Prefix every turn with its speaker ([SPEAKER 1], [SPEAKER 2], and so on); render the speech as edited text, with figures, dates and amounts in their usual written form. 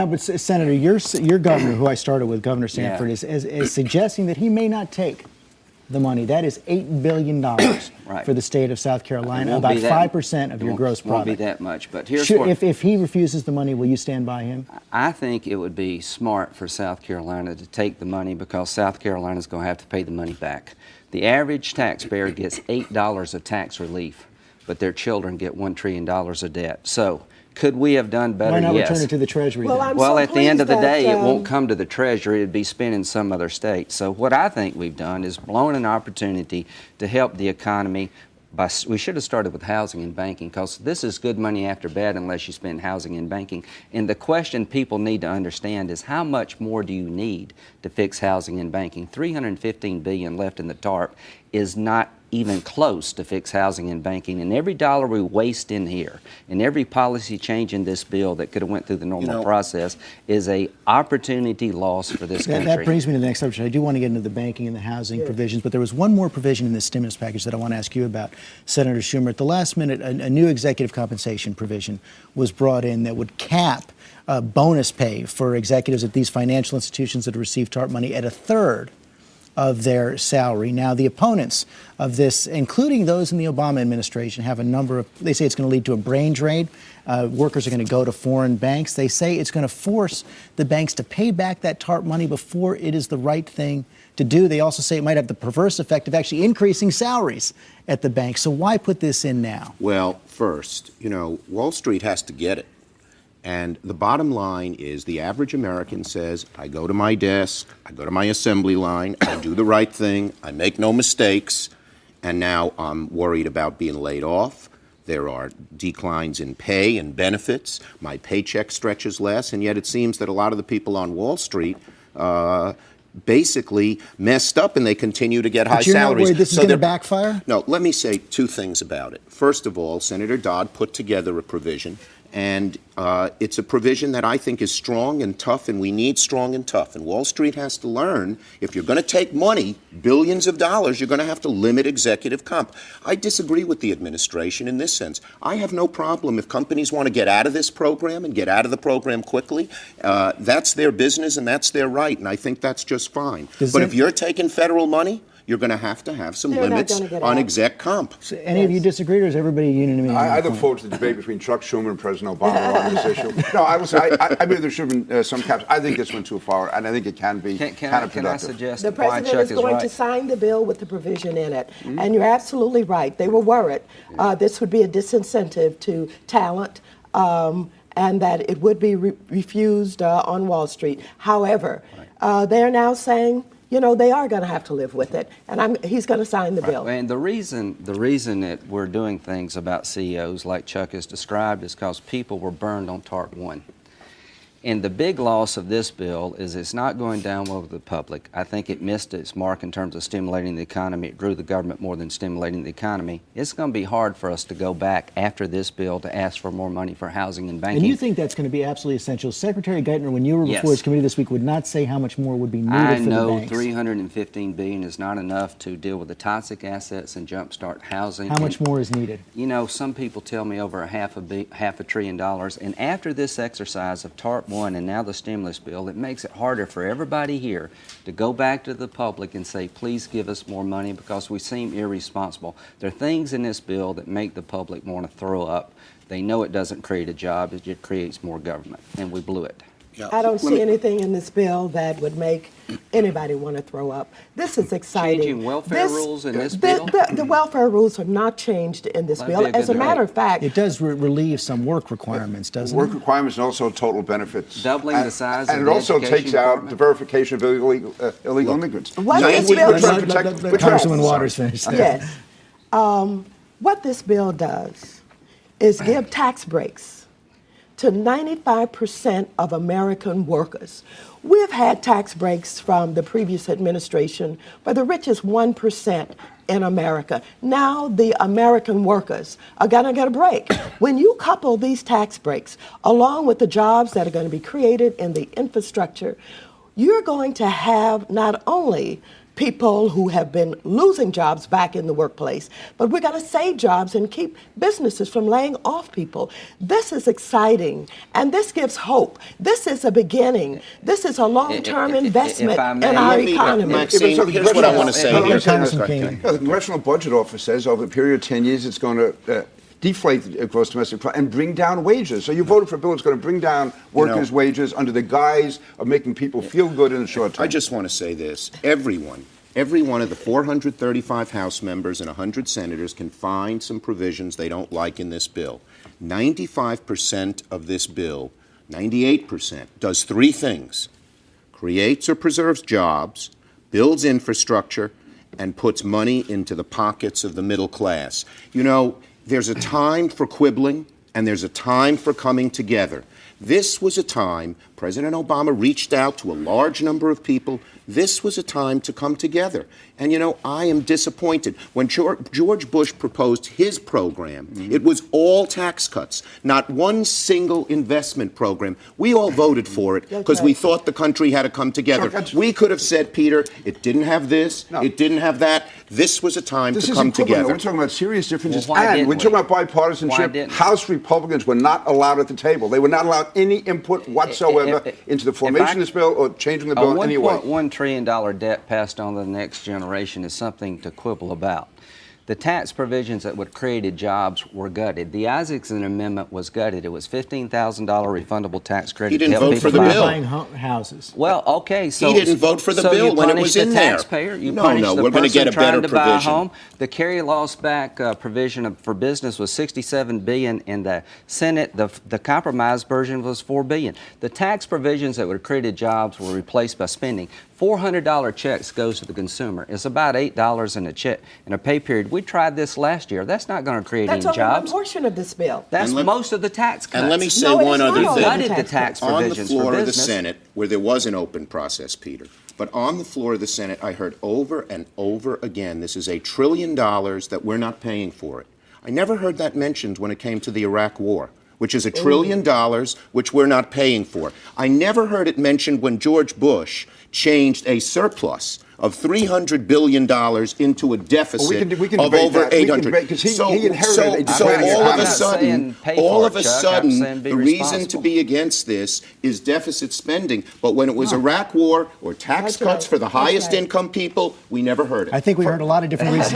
[SPEAKER 1] Now, but Senator, your governor, who I started with, Governor Sanford, is suggesting that he may not take the money. That is $8 billion for the state of South Carolina, about 5% of your gross product.
[SPEAKER 2] It won't be that much, but here's
[SPEAKER 1] if he refuses the money, will you stand by him?
[SPEAKER 2] I think it would be smart for South Carolina to take the money because South Carolina is going to have to pay the money back. The average taxpayer gets $8 of tax relief, but their children get $1 trillion of debt. So, could we have done better?
[SPEAKER 1] Why not
[SPEAKER 2] yes.
[SPEAKER 1] return it to the Treasury?
[SPEAKER 2] Well, at the end of the day, it won't come to the Treasury. It'd be spent in some other state. So what I think we've done is blown an opportunity to help the economy. We should have started with housing and banking because this is good money after bad unless you spend housing and banking. And the question people need to understand is how much more do you need to fix housing and banking? $315 billion left in the TARP is not even close to fix housing and banking. And every dollar we waste in here and every policy change in this bill that could have went through the normal process is a opportunity loss for this country.
[SPEAKER 1] That brings me to the next subject. I do want to get into the banking and the housing provisions, but there was one more provision in this stimulus package that I want to ask you about, Senator Schumer. At the last minute, a new executive compensation provision was brought in that would cap bonus pay for executives at these financial institutions that receive TARP money at a third of their salary. Now, the opponents of this, including those in the Obama administration, have a number of, they say it's going to lead to a brain drain. Workers are going to go to foreign banks. They say it's going to force the banks to pay back that TARP money before it is the right thing to do. They also say it might have the perverse effect of actually increasing salaries at the bank. So why put this in now?
[SPEAKER 3] Well, first, Wall Street has to get it. And the bottom line is the average American says, I go to my desk, I go to my assembly line, I do the right thing, I make no mistakes, and now I'm worried about being laid off. There are declines in pay and benefits. My paycheck stretches less, and yet it seems that a lot of the people on Wall Street basically messed up and they continue to get high salaries.
[SPEAKER 1] But you're not worried this is going to backfire?
[SPEAKER 3] No, let me say two things about it. First of all, Senator Dodd put together a provision, and it's a provision that I think is strong and tough, and we need strong and tough. And Wall Street has to learn, if you're going to take money, billions of dollars, you're going to have to limit executive comp. I disagree with the administration in this sense. I have no problem if companies want to get out of this program and get out of the program quickly. That's their business and that's their right, and I think that's just fine. But if you're taking federal money, you're going to have some limits on exec comp.
[SPEAKER 1] So any of you disagree, or is everybody unanimous?
[SPEAKER 4] I look forward to the debate between Chuck Schumer and President Obama on this issue. No, I believe there should have been some caps. I think this went too far, and I think it can be counterproductive.
[SPEAKER 2] Can I suggest
[SPEAKER 5] the president is going to sign the bill with the provision in it, and you're absolutely right. They were worried this would be a disincentive to talent. And that it would be refused on Wall Street. However, they are now saying, they are going to have to live with it, and he's going to sign the bill.
[SPEAKER 2] And the reason that we're doing things about CEOs like Chuck has described is because people were burned on TARP 1. And the big loss of this bill is it's not going down well with the public. I think it missed its mark in terms of stimulating the economy. It drew the government more than stimulating the economy. It's going to be hard for us to go back after this bill to ask for more money for housing and banking.
[SPEAKER 1] And you think that's going to be absolutely essential? Secretary Geithner, when you were before his committee this week, would not say how much more would be needed for the banks.
[SPEAKER 2] I know $315 billion is not enough to deal with the toxic assets and jumpstart housing.
[SPEAKER 1] How much more is needed?
[SPEAKER 2] Some people tell me over half a trillion dollars. And after this exercise of TARP 1 and now the stimulus bill, it makes it harder for everybody here to go back to the public and say, please give us more money because we seem irresponsible. There are things in this bill that make the public want to throw up. They know it doesn't create a job, it just creates more government, and we blew it.
[SPEAKER 5] I don't see anything in this bill that would make anybody want to throw up. This is exciting.
[SPEAKER 2] Changing welfare rules in this bill?
[SPEAKER 5] The welfare rules are not changed in this bill. As a matter of fact,
[SPEAKER 1] it does relieve some work requirements, doesn't it?
[SPEAKER 4] Work requirements and also total benefits.
[SPEAKER 2] Doubling the size of
[SPEAKER 4] and it also takes out the verification of illegal immigrants.
[SPEAKER 1] Congressman Waters finished there.
[SPEAKER 5] Yes. What this bill does is give tax breaks to 95% of American workers. We've had tax breaks from the previous administration for the richest 1% in America. Now the American workers are going to get a break. When you couple these tax breaks along with the jobs that are going to be created in the infrastructure, you're going to have not only people who have been losing jobs back in the workplace, but we're going to save jobs and keep businesses from laying off people. This is exciting, and this gives hope. This is a beginning. This is a long-term investment in our economy.
[SPEAKER 3] Maxine, here's what I want to say here.
[SPEAKER 4] The Congressional Budget Office says over a period of 10 years it's going to deflate the gross domestic product and bring down wages. So you voted for a bill that's going to bring down workers' wages under the guise of making people feel good in the short term.
[SPEAKER 3] I just want to say this. Every one of the 435 House members and 100 senators can find some provisions they don't like in this bill. 95% of this bill, 98%, does three things: creates or preserves jobs, builds infrastructure, and puts money into the pockets of the middle class. You know, there's a time for quibbling, and there's a time for coming together. This was a time President Obama reached out to a large number of people. This was a time to come together. And, you know, I am disappointed. When George Bush proposed his program, it was all tax cuts, not one single investment program. We all voted for it because we thought the country had to come together. We could have said, Peter, it didn't have this, it didn't have that. This was a time to come together.
[SPEAKER 4] We're talking about serious differences.
[SPEAKER 2] Well,
[SPEAKER 4] and we're talking about bipartisanship. House Republicans were not allowed at the table. They were not allowed any input whatsoever into the formation of this bill or changing the bill in any way.
[SPEAKER 2] $1.1 trillion debt passed on to the next generation is something to quibble about. The tax provisions that would created jobs were gutted. The Isaacson Amendment was gutted. It was $15,000 refundable tax credit.
[SPEAKER 3] He didn't vote for the bill.
[SPEAKER 1] Buying houses.
[SPEAKER 2] Well, okay, so
[SPEAKER 3] he didn't vote for the bill when it was in there.
[SPEAKER 2] You
[SPEAKER 3] No,
[SPEAKER 2] punish
[SPEAKER 3] no,
[SPEAKER 2] the
[SPEAKER 3] we're going to
[SPEAKER 2] person
[SPEAKER 3] get a better
[SPEAKER 2] trying to buy a
[SPEAKER 3] provision.
[SPEAKER 2] home. The carry loss back provision for business was $67 billion. In the Senate, the compromise version was $4 billion. The tax provisions that would have created jobs were replaced by spending. $400 checks goes to the consumer. It's about $8 in a check in a pay period. We tried this last year. That's not going to create any
[SPEAKER 5] That's only
[SPEAKER 2] jobs.
[SPEAKER 5] one portion of this bill.
[SPEAKER 2] That's most of the tax cuts.
[SPEAKER 3] And let me say
[SPEAKER 5] No, it
[SPEAKER 3] one
[SPEAKER 5] is
[SPEAKER 3] other
[SPEAKER 5] not.
[SPEAKER 3] thing.
[SPEAKER 2] Gutted the tax
[SPEAKER 3] On the
[SPEAKER 2] provisions for
[SPEAKER 3] floor of the
[SPEAKER 2] business.
[SPEAKER 3] Senate, where there was an open process, Peter, but on the floor of the Senate, I heard over and over again, this is $1 trillion that we're not paying for it. I never heard that mentioned when it came to the Iraq War, which is $1 trillion, which we're not paying for. I never heard it mentioned when George Bush changed a surplus of $300 billion into a deficit of over 800. So all of a sudden, the reason to be against this is deficit spending. But when it was Iraq War or tax cuts for the highest income people, we never heard it.
[SPEAKER 1] I think we heard a lot of different reasons.